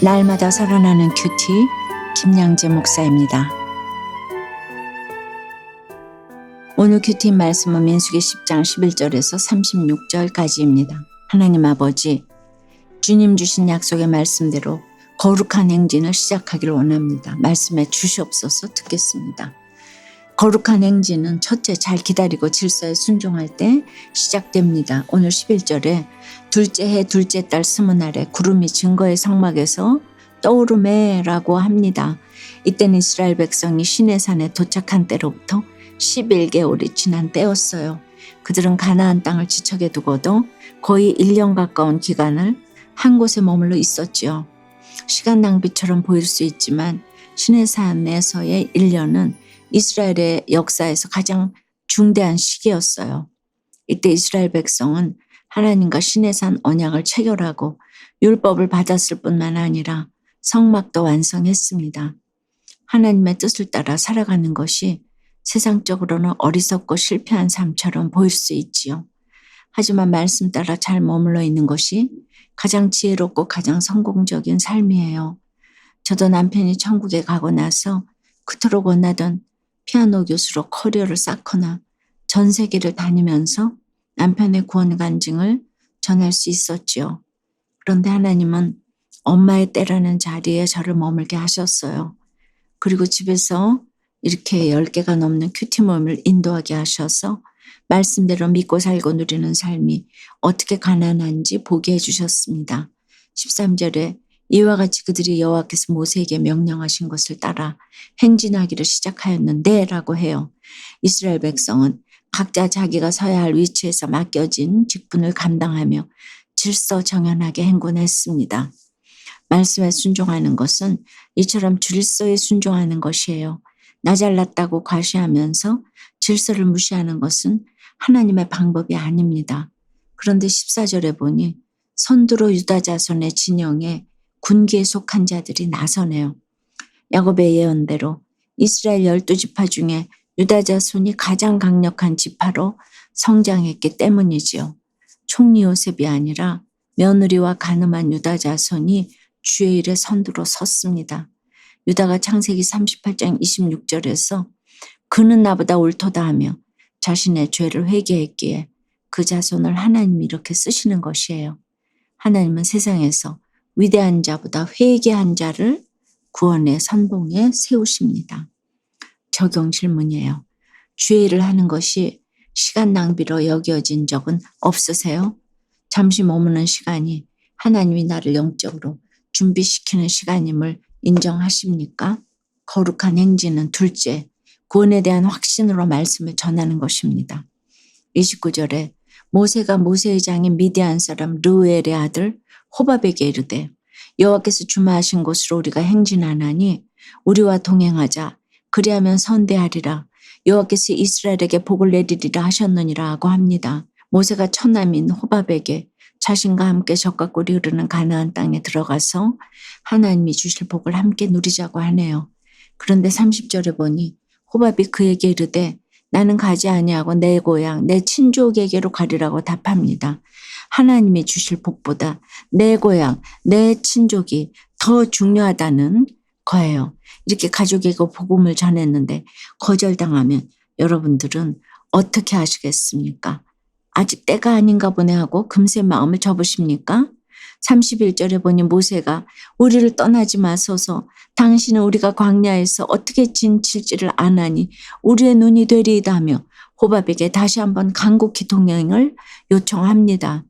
날마다 살아나는 큐티 김양재 목사입니다. 오늘 큐티 말씀은 민수기 10장 11절에서 36절까지입니다. 하나님 아버지, 주님 주신 약속의 말씀대로 거룩한 행진을 시작하기를 원합니다. 말씀에 주시옵소서. 듣겠습니다. 거룩한 행진은 첫째, 잘 기다리고 질서에 순종할 때 시작됩니다. 오늘 11절에 둘째 해 둘째 달 스무 날에 구름이 증거의 성막에서 떠오르매라고 합니다. 이때는 이스라엘 백성이 시내산에 도착한 때로부터 11개월이 지난 때였어요. 그들은 가나안 땅을 지척에 두고도 거의 1년 가까운 기간을 한 곳에 머물러 있었지요. 시간 낭비처럼 보일 수 있지만 시내산에서의 1년은 이스라엘의 역사에서 가장 중대한 시기였어요. 이때 이스라엘 백성은 하나님과 시내산 언약을 체결하고 율법을 받았을 뿐만 아니라 성막도 완성했습니다. 하나님의 뜻을 따라 살아가는 것이 세상적으로는 어리석고 실패한 삶처럼 보일 수 있지요. 하지만 말씀 따라 잘 머물러 있는 것이 가장 지혜롭고 가장 성공적인 삶이에요. 저도 남편이 천국에 가고 나서 그토록 원하던 피아노 교수로 커리어를 쌓거나 전 세계를 다니면서 남편의 구원 간증을 전할 수 있었지요. 그런데 하나님은 엄마의 때라는 자리에 저를 머물게 하셨어요. 그리고 집에서 이렇게 10개가 넘는 큐티 모임을 인도하게 하셔서 말씀대로 믿고 살고 누리는 삶이 어떻게 가난한지 보게 해주셨습니다. 13절에 이와 같이 그들이 여호와께서 모세에게 명령하신 것을 따라 행진하기를 시작하였는데 라고 해요. 이스라엘 백성은 각자 자기가 서야 할 위치에서 맡겨진 직분을 감당하며 질서정연하게 행군했습니다. 말씀에 순종하는 것은 이처럼 질서에 순종하는 것이에요. 나 잘났다고 과시하면서 질서를 무시하는 것은 하나님의 방법이 아닙니다. 그런데 14절에 보니 선두로 유다 자손의 진영에 군기에 속한 자들이 나서네요. 야곱의 예언대로 이스라엘 12지파 중에 유다 자손이 가장 강력한 지파로 성장했기 때문이지요. 총리 요셉이 아니라 며느리와 가늠한 유다 자손이 주의 일에 선두로 섰습니다. 유다가 창세기 38장 26절에서 그는 나보다 옳도다 하며 자신의 죄를 회개했기에 그 자손을 하나님이 이렇게 쓰시는 것이에요. 하나님은 세상에서 위대한 자보다 회개한 자를 구원의 선봉에 세우십니다. 적용 질문이에요. 주의 일을 하는 것이 시간 낭비로 여겨진 적은 없으세요? 잠시 머무는 시간이 하나님이 나를 영적으로 준비시키는 시간임을 인정하십니까? 거룩한 행진은 둘째, 구원에 대한 확신으로 말씀을 전하는 것입니다. 29절에 모세가 모세의 장인 미디안 사람 르우엘의 아들 호밥에게 이르되 여호와께서 주마하신 곳으로 우리가 행진하나니 우리와 동행하자. 그리하면 선대하리라. 여호와께서 이스라엘에게 복을 내리리라 하셨느니라 하고 합니다. 모세가 처남인 호밥에게 자신과 함께 젖과 꿀이 흐르는 가나안 땅에 들어가서 하나님이 주실 복을 함께 누리자고 하네요. 그런데 30절에 보니 호밥이 그에게 이르되 나는 가지 아니하고 내 고향 내 친족에게로 가리라고 답합니다. 하나님이 주실 복보다 내 고향 내 친족이 더 중요하다는 거예요. 이렇게 가족에게 복음을 전했는데 거절당하면 여러분들은 어떻게 하시겠습니까? 아직 때가 아닌가 보네 하고 금세 마음을 접으십니까? 31절에 보니 모세가 우리를 떠나지 마소서. 당신은 우리가 광야에서 어떻게 진칠지를 아나니 우리의 눈이 되리이다며 호밥에게 다시 한번 간곡히 동행을 요청합니다.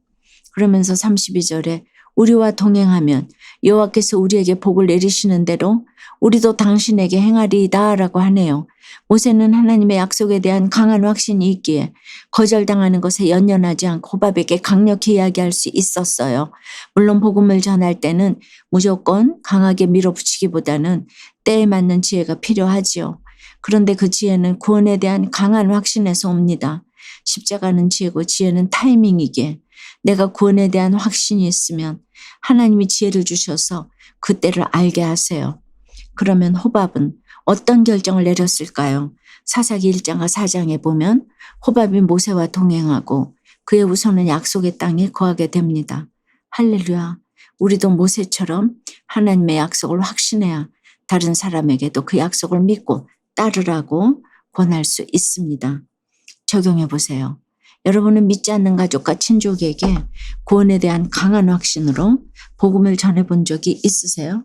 그러면서 32절에 우리와 동행하면 여호와께서 우리에게 복을 내리시는 대로 우리도 당신에게 행하리이다 라고 하네요. 모세는 하나님의 약속에 대한 강한 확신이 있기에 거절당하는 것에 연연하지 않고 호밥에게 강력히 이야기할 수 있었어요. 물론 복음을 전할 때는 무조건 강하게 밀어붙이기보다는 때에 맞는 지혜가 필요하지요. 그런데 그 지혜는 구원에 대한 강한 확신에서 옵니다. 십자가는 지혜고 지혜는 타이밍이기에 내가 구원에 대한 확신이 있으면 하나님이 지혜를 주셔서 그 때를 알게 하세요. 그러면 호밥은 어떤 결정을 내렸을까요? 사사기 1장과 4장에 보면 호밥이 모세와 동행하고 그의 후손은 약속의 땅에 거하게 됩니다. 할렐루야. 우리도 모세처럼 하나님의 약속을 확신해야 다른 사람에게도 그 약속을 믿고 따르라고 권할 수 있습니다. 적용해 보세요. 여러분은 믿지 않는 가족과 친족에게 구원에 대한 강한 확신으로 복음을 전해본 적이 있으세요?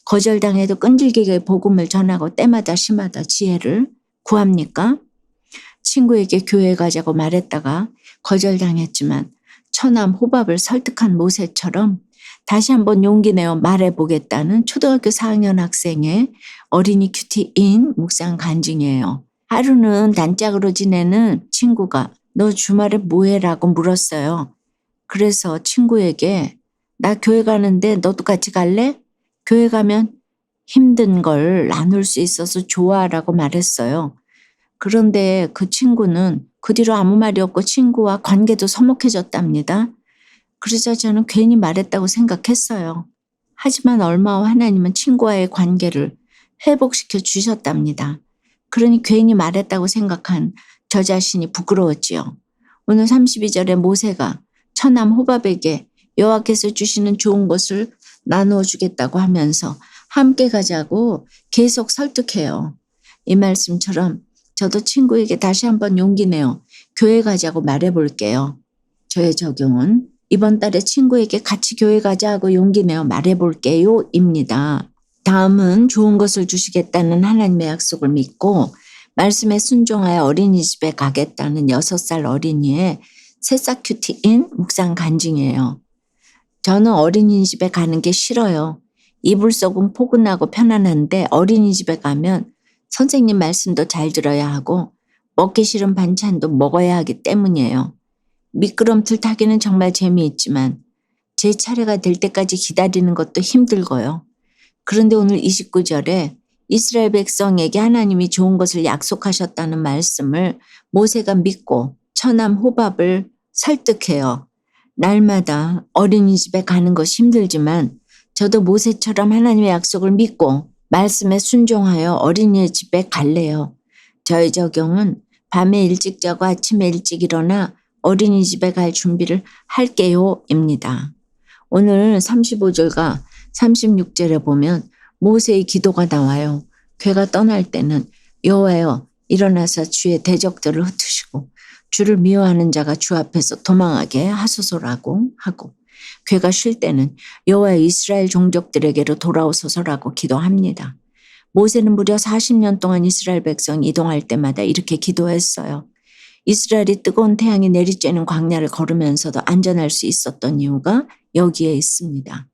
거절당해도 끈질기게 복음을 전하고 때마다 시마다 지혜를 구합니까? 친구에게 교회에 가자고 말했다가 거절당했지만 처남 호밥을 설득한 모세처럼 다시 한번 용기 내어 말해보겠다는 초등학교 4학년 학생의 어린이 큐티인 묵상 간증이에요. 하루는 단짝으로 지내는 친구가 너 주말에 뭐해? 라고 물었어요. 그래서 친구에게 나 교회 가는데 너도 같이 갈래? 교회 가면 힘든 걸 나눌 수 있어서 좋아 라고 말했어요. 그런데 그 친구는 그 뒤로 아무 말이 없고 친구와 관계도 서먹해졌답니다. 그러자 저는 괜히 말했다고 생각했어요. 하지만 얼마 후 하나님은 친구와의 관계를 회복시켜 주셨답니다. 그러니 괜히 말했다고 생각한 저 자신이 부끄러웠지요. 오늘 32절에 모세가 처남 호밥에게 여호와께서 주시는 좋은 것을 나누어 주겠다고 하면서 함께 가자고 계속 설득해요. 이 말씀처럼 저도 친구에게 다시 한번 용기 내어 교회 가자고 말해볼게요. 저의 적용은 이번 달에 친구에게 같이 교회 가자고 용기 내어 말해볼게요 입니다. 다음은 좋은 것을 주시겠다는 하나님의 약속을 믿고 말씀에 순종하여 어린이집에 가겠다는 6살 어린이의 새싹 큐티인 묵상 간증이에요. 저는 어린이집에 가는 게 싫어요. 이불 속은 포근하고 편안한데 어린이집에 가면 선생님 말씀도 잘 들어야 하고 먹기 싫은 반찬도 먹어야 하기 때문이에요. 미끄럼틀 타기는 정말 재미있지만 제 차례가 될 때까지 기다리는 것도 힘들고요. 그런데 오늘 29절에 이스라엘 백성에게 하나님이 좋은 것을 약속하셨다는 말씀을 모세가 믿고 처남 호밥을 설득해요. 날마다 어린이집에 가는 것이 힘들지만 저도 모세처럼 하나님의 약속을 믿고 말씀에 순종하여 어린이집에 갈래요. 저의 적용은 밤에 일찍 자고 아침에 일찍 일어나 어린이집에 갈 준비를 할게요 입니다. 오늘 35절과 36절에 보면 모세의 기도가 나와요. 괴가 떠날 때는 여호와여 일어나서 주의 대적들을 흩으시고 주를 미워하는 자가 주 앞에서 도망하게 하소서라고 하고 괴가 쉴 때는 여호와의 이스라엘 종족들에게로 돌아오소서라고 기도합니다. 모세는 무려 40년 동안 이스라엘 백성이 이동할 때마다 이렇게 기도했어요. 이스라엘이 뜨거운 태양이 내리쬐는 광야를 걸으면서도 안전할 수 있었던 이유가 여기에 있습니다.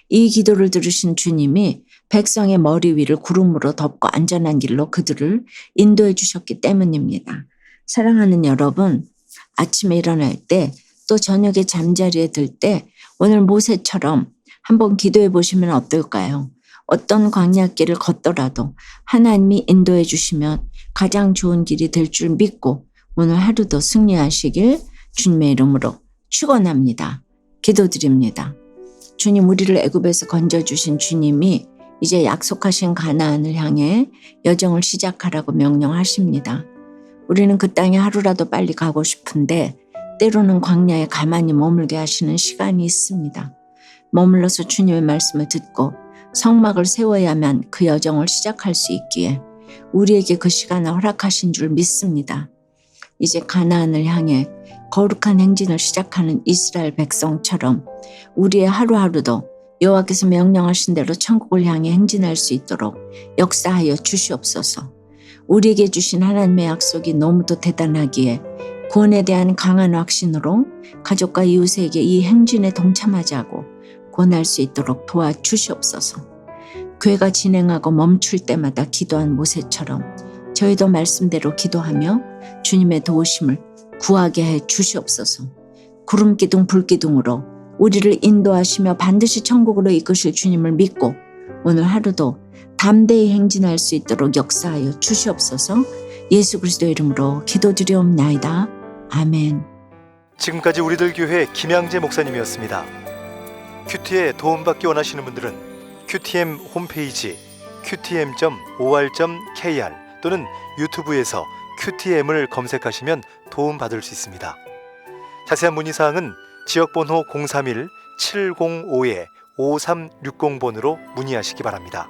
이 기도를 들으신 주님이 백성의 머리 위를 구름으로 덮고 안전한 길로 그들을 인도해 주셨기 때문입니다. 사랑하는 여러분, 아침에 일어날 때 또 저녁에 잠자리에 들 때 오늘 모세처럼 한번 기도해 보시면 어떨까요? 어떤 광야길을 걷더라도 하나님이 인도해 주시면 가장 좋은 길이 될 줄 믿고 오늘 하루도 승리하시길 주님의 이름으로 축원합니다. 기도드립니다. 주님, 우리를 애굽에서 건져주신 주님이 이제 약속하신 가나안을 향해 여정을 시작하라고 명령하십니다. 우리는 그 땅에 하루라도 빨리 가고 싶은데 때로는 광야에 가만히 머물게 하시는 시간이 있습니다. 머물러서 주님의 말씀을 듣고 성막을 세워야만 그 여정을 시작할 수 있기에 우리에게 그 시간을 허락하신 줄 믿습니다. 이제 가나안을 향해 거룩한 행진을 시작하는 이스라엘 백성처럼 우리의 하루하루도 여호와께서 명령하신 대로 천국을 향해 행진할 수 있도록 역사하여 주시옵소서. 우리에게 주신 하나님의 약속이 너무도 대단하기에 구원에 대한 강한 확신으로 가족과 이웃에게 이 행진에 동참하자고 권할 수 있도록 도와주시옵소서. 교회가 진행하고 멈출 때마다 기도한 모세처럼 저희도 말씀대로 기도하며 주님의 도우심을 구하게 해 주시옵소서. 구름기둥 불기둥으로 우리를 인도하시며 반드시 천국으로 이끄실 주님을 믿고 오늘 하루도 담대히 행진할 수 있도록 역사하여 주시옵소서. 예수 그리스도의 이름으로 기도드리옵나이다. 아멘. 지금까지 우리들 교회 김양재 목사님이었습니다. 큐티에 도움받기 원하시는 분들은 QTM 홈페이지 qtm.or.kr 또는 유튜브에서 QTM을 검색하시면 도움받을 수 있습니다. 자세한 문의사항은 지역번호 705-5360번으로 문의하시기 바랍니다.